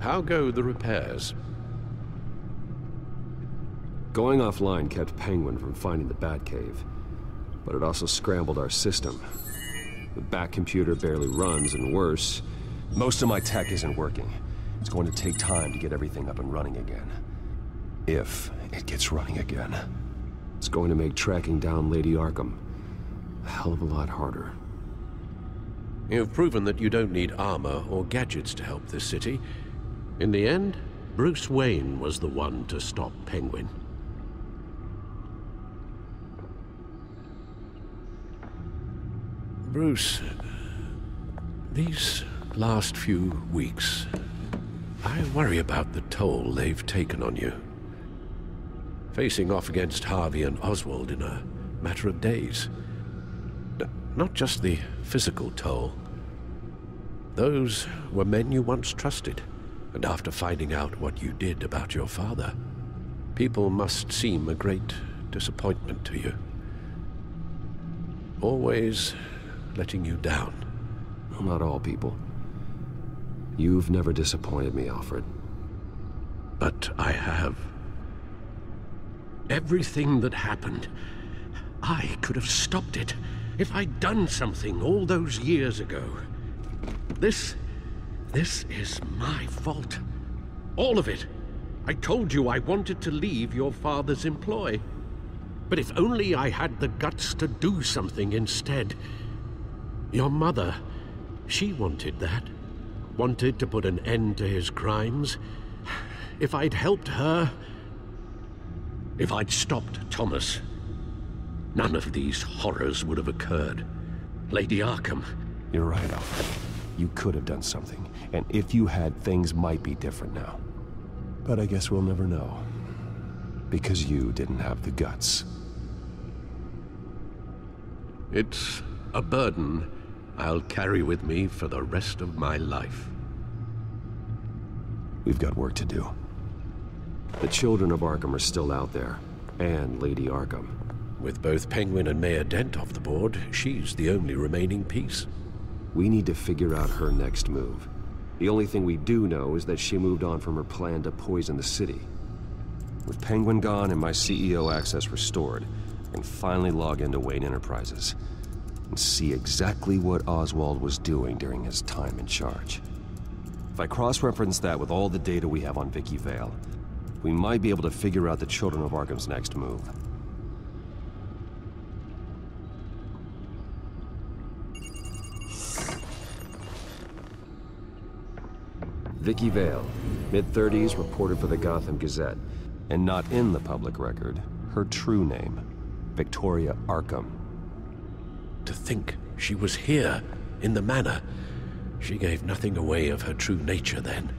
How go the repairs? Going offline kept Penguin from finding the Batcave, but it also scrambled our system. The Bat computer barely runs, and worse, most of my tech isn't working. It's going to take time to get everything up and running again. If it gets running again. It's going to make tracking down Lady Arkham a hell of a lot harder. You've proven that you don't need armor or gadgets to help this city. In the end, Bruce Wayne was the one to stop Penguin. Bruce, these last few weeks, I worry about the toll they've taken on you. Facing off against Harvey and Oswald in a matter of days. Not just the physical toll. Those were men you once trusted, and after finding out what you did about your father, people must seem a great disappointment to you. Always letting you down. Well, not all people. You've never disappointed me, Alfred. But I have. Everything that happened, I could have stopped it if I'd done something all those years ago. This is my fault. All of it. I told you I wanted to leave your father's employ. But if only I had the guts to do something instead. Your mother, she wanted that. Wanted to put an end to his crimes. If I'd helped her, if I'd stopped Thomas, none of these horrors would have occurred. Lady Arkham. You're right, Alfred. You could have done something, and if you had, things might be different now. But I guess we'll never know. Because you didn't have the guts. It's a burden I'll carry with me for the rest of my life. We've got work to do. The children of Arkham are still out there, and Lady Arkham. With both Penguin and Mayor Dent off the board, she's the only remaining piece. We need to figure out her next move. The only thing we do know is that she moved on from her plan to poison the city. With Penguin gone and my CEO access restored, I can finally log into Wayne Enterprises and see exactly what Oswald was doing during his time in charge. If I cross-reference that with all the data we have on Vicky Vale, we might be able to figure out the Children of Arkham's next move. Vicky Vale, mid-30s, reported for the Gotham Gazette, and not in the public record, her true name, Victoria Arkham. To think she was here, in the manor. She gave nothing away of her true nature then.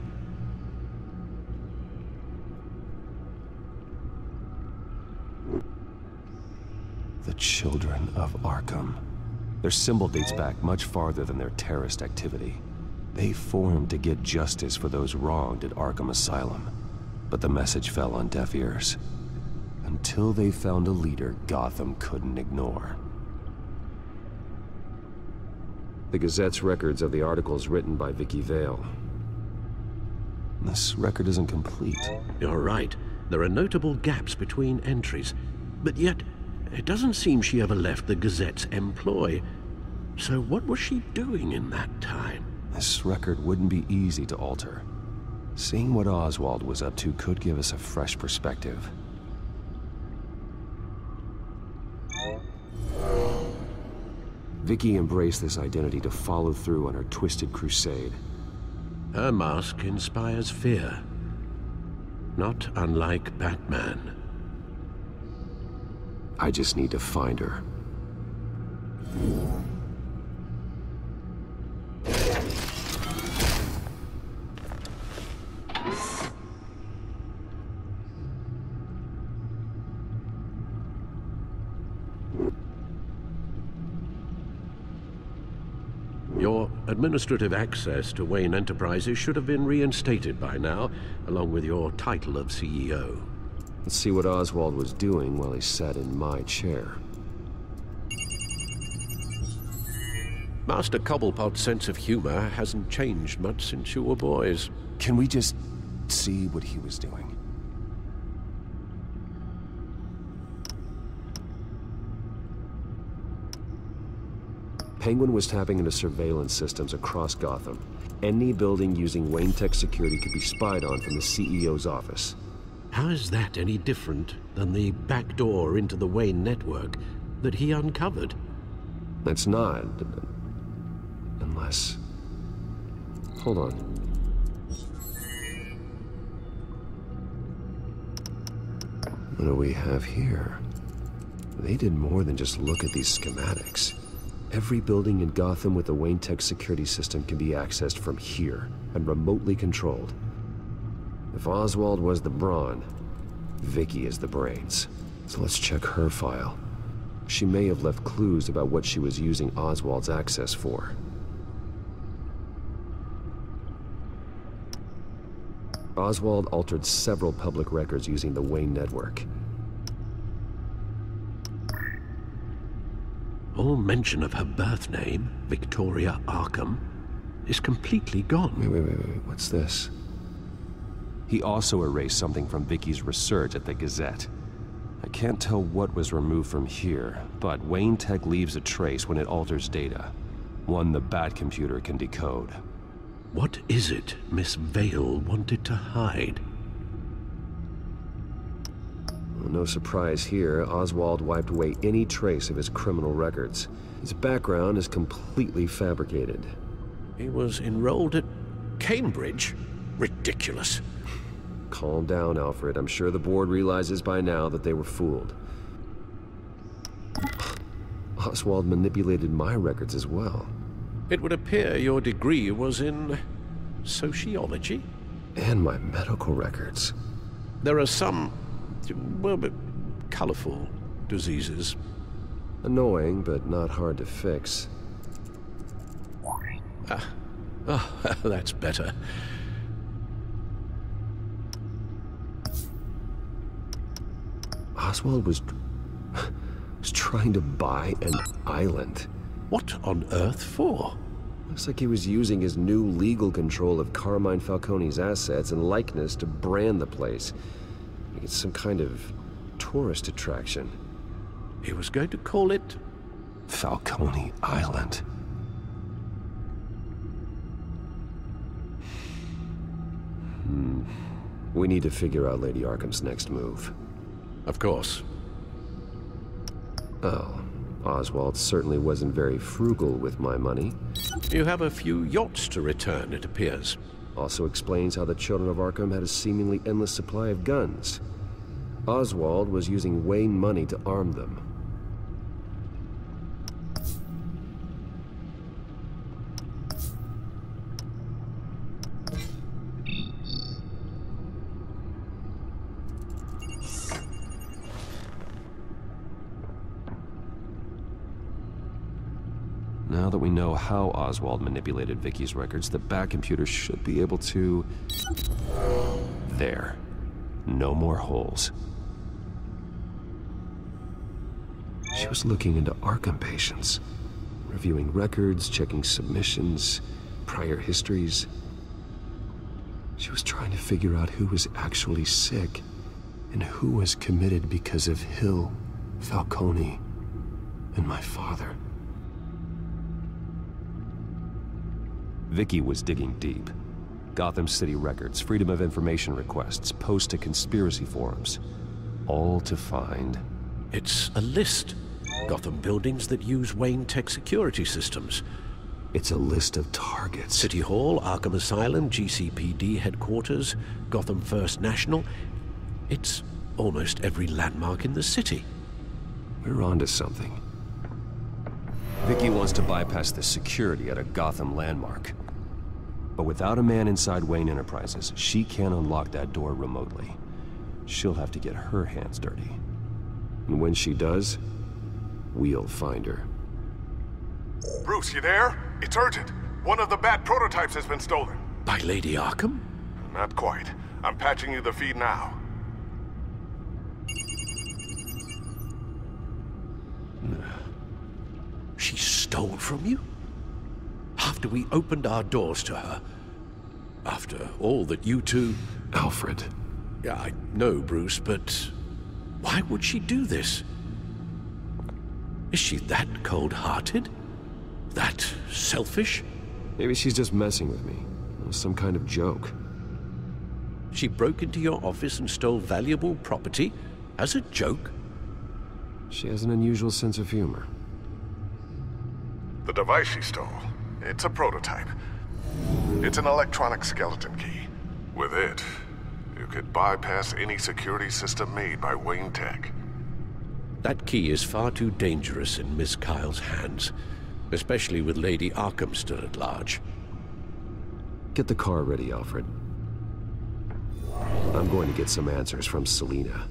The Children of Arkham. Their symbol dates back much farther than their terrorist activity. They formed to get justice for those wronged at Arkham Asylum. But the message fell on deaf ears. Until they found a leader Gotham couldn't ignore. The Gazette's records of the articles written by Vicky Vale. This record isn't complete. You're right. There are notable gaps between entries. But yet, it doesn't seem she ever left the Gazette's employ. So what was she doing in that time? This record wouldn't be easy to alter. Seeing what Oswald was up to could give us a fresh perspective. Vicky embraced this identity to follow through on her twisted crusade. Her mask inspires fear. Not unlike Batman. I just need to find her. Your administrative access to Wayne Enterprises should have been reinstated by now, along with your title of CEO. Let's see what Oswald was doing while he sat in my chair. Master Cobblepot's sense of humor hasn't changed much since you were boys. Can we just see what he was doing? Penguin was tapping into surveillance systems across Gotham. Any building using Wayne Tech security could be spied on from the CEO's office. How is that any different than the back door into the Wayne network that he uncovered? It's not. Unless... Hold on. What do we have here? They did more than just look at these schematics. Every building in Gotham with the Wayne Tech security system can be accessed from here and remotely controlled. If Oswald was the brawn, Vicky is the brains. So let's check her file. She may have left clues about what she was using Oswald's access for. Oswald altered several public records using the Wayne network. All mention of her birth name, Victoria Arkham, is completely gone. Wait, what's this? He also erased something from Vicky's research at the Gazette. I can't tell what was removed from here, but Wayne Tech leaves a trace when it alters data. One the Bat computer can decode. What is it Miss Vale wanted to hide? Well, no surprise here, Oswald wiped away any trace of his criminal records. His background is completely fabricated. He was enrolled at Cambridge? Ridiculous. Calm down, Alfred. I'm sure the board realizes by now that they were fooled. Oswald manipulated my records as well. It would appear your degree was in sociology? And my medical records. There are some, well, but colorful diseases. Annoying, but not hard to fix. That's better. Oswald was trying to buy an island. What on earth for? Looks like he was using his new legal control of Carmine Falcone's assets and likeness to brand the place. It's some kind of tourist attraction. He was going to call it Falcone Island. We need to figure out Lady Arkham's next move. Of course. Oh, Oswald certainly wasn't very frugal with my money. You have a few yachts to return, it appears. Also explains how the children of Arkham had a seemingly endless supply of guns. Oswald was using Wayne money to arm them. Now that we know how Oswald manipulated Vicky's records, the Bat computer should be able to... There. No more holes. She was looking into Arkham patients, reviewing records, checking submissions, prior histories. She was trying to figure out who was actually sick and who was committed because of Hill, Falcone, and my father. Vicky was digging deep. Gotham City records, Freedom of Information requests, posts to conspiracy forums. All to find... It's a list. Gotham buildings that use Wayne Tech security systems. It's a list of targets. City Hall, Arkham Asylum, GCPD headquarters, Gotham First National. It's almost every landmark in the city. We're onto something. Vicky wants to bypass the security at a Gotham landmark. But without a man inside Wayne Enterprises, she can't unlock that door remotely. She'll have to get her hands dirty. And when she does, we'll find her. Bruce, you there? It's urgent. One of the Bat prototypes has been stolen. By Lady Arkham? Not quite. I'm patching you the feed now. She stole from you? After we opened our doors to her? After all that you two... Alfred. Yeah, I know, Bruce, but why would she do this? Is she that cold-hearted? That selfish? Maybe she's just messing with me. It was some kind of joke. She broke into your office and stole valuable property as a joke? She has an unusual sense of humor. The device she stole, it's a prototype. It's an electronic skeleton key. With it, you could bypass any security system made by Wayne Tech. That key is far too dangerous in Miss Kyle's hands, especially with Lady Arkham still at large. Get the car ready, Alfred. I'm going to get some answers from Selina.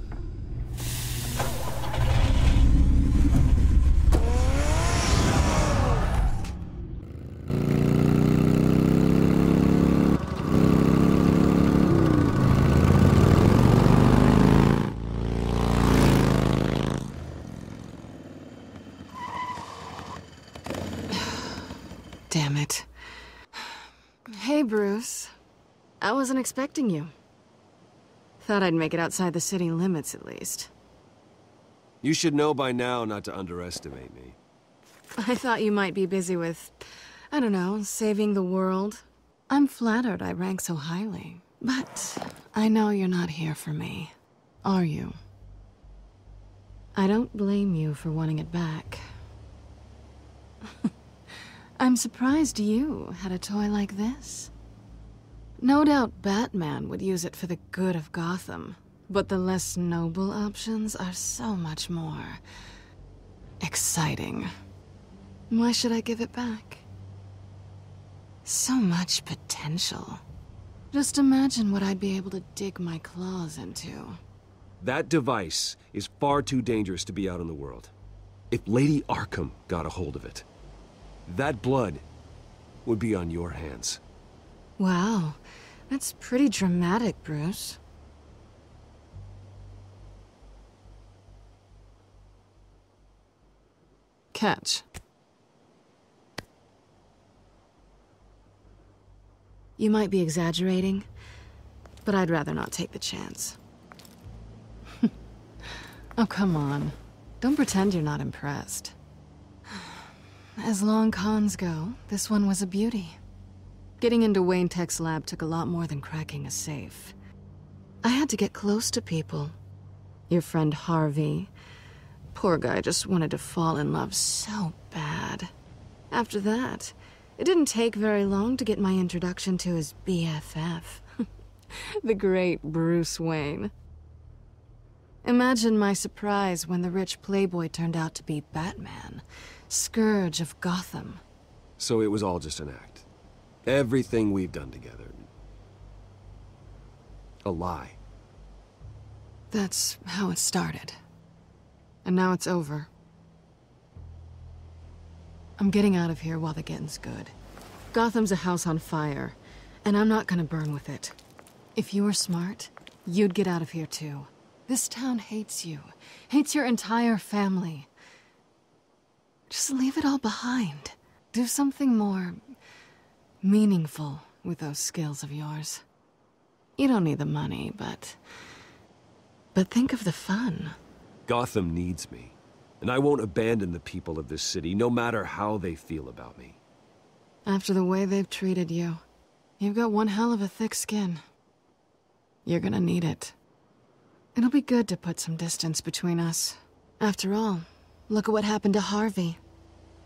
Damn it. Hey, Bruce. I wasn't expecting you. Thought I'd make it outside the city limits, at least. You should know by now not to underestimate me. I thought you might be busy with, I don't know, saving the world. I'm flattered I rank so highly. But I know you're not here for me, are you? I don't blame you for wanting it back. I'm surprised you had a toy like this. No doubt Batman would use it for the good of Gotham, but the less noble options are so much more exciting. Why should I give it back? So much potential. Just imagine what I'd be able to dig my claws into. That device is far too dangerous to be out in the world. If Lady Arkham got a hold of it, that blood would be on your hands. Wow, that's pretty dramatic, Bruce. Catch. You might be exaggerating, but I'd rather not take the chance. Oh, come on. Don't pretend you're not impressed. As long cons go, this one was a beauty. Getting into Wayne Tech's lab took a lot more than cracking a safe. I had to get close to people. Your friend Harvey. Poor guy just wanted to fall in love so bad. After that, it didn't take very long to get my introduction to his BFF. The great Bruce Wayne. Imagine my surprise when the rich playboy turned out to be Batman, Scourge of Gotham. So it was all just an act. Everything we've done together. A lie. That's how it started. And now it's over. I'm getting out of here while the getting's good. Gotham's a house on fire, and I'm not gonna burn with it. If you were smart, you'd get out of here too. This town hates you, hates your entire family. Just leave it all behind. Do something more meaningful with those skills of yours. You don't need the money, but think of the fun. Gotham needs me, and I won't abandon the people of this city, no matter how they feel about me. After the way they've treated you, you've got one hell of a thick skin. You're gonna need it. It'll be good to put some distance between us. After all, look at what happened to Harvey.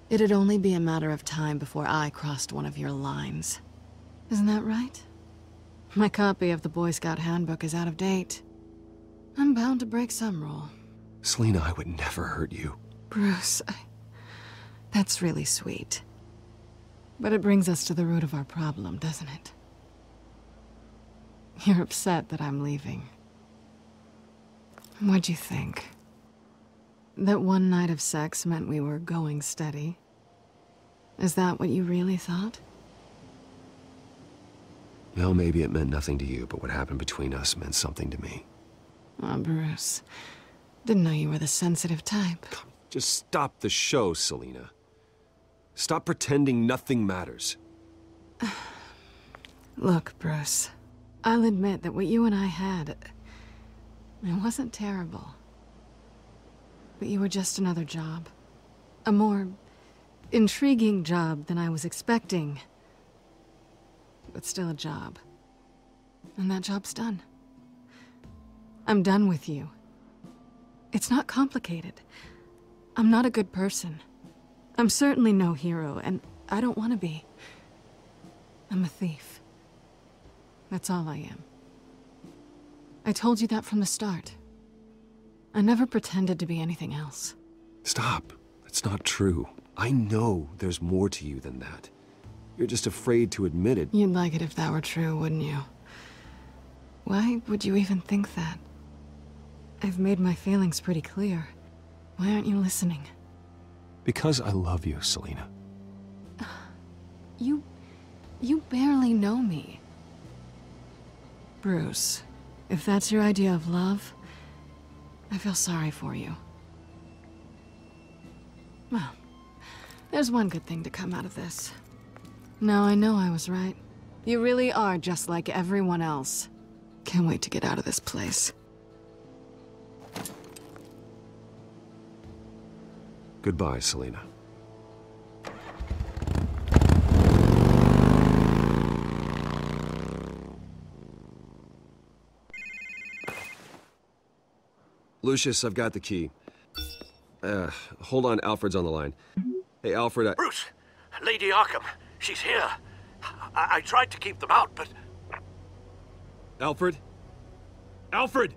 It'd only be a matter of time before I crossed one of your lines. Isn't that right? My copy of the Boy Scout Handbook is out of date. I'm bound to break some rule. Selina, I would never hurt you. Bruce, that's really sweet. But it brings us to the root of our problem, doesn't it? You're upset that I'm leaving. What'd you think? That one night of sex meant we were going steady? Is that what you really thought? Well, maybe it meant nothing to you, but what happened between us meant something to me. Oh, Bruce. Didn't know you were the sensitive type. Just stop the show, Selina. Stop pretending nothing matters. Look, Bruce, I'll admit that what you and I had, it wasn't terrible. But you were just another job. A more intriguing job than I was expecting. But still a job. And that job's done. I'm done with you. It's not complicated. I'm not a good person. I'm certainly no hero, and I don't want to be. I'm a thief. That's all I am. I told you that from the start. I never pretended to be anything else. Stop. That's not true. I know there's more to you than that. You're just afraid to admit it. You'd like it if that were true, wouldn't you? Why would you even think that? I've made my feelings pretty clear. Why aren't you listening? Because I love you, Selina. You barely know me. Bruce, if that's your idea of love, I feel sorry for you. Well, there's one good thing to come out of this. Now I know I was right. You really are just like everyone else. Can't wait to get out of this place. Goodbye, Selina. Lucius, I've got the key. Hold on, Alfred's on the line. Hey, Alfred, Bruce! Lady Arkham, she's here. I tried to keep them out, but... Alfred? Alfred!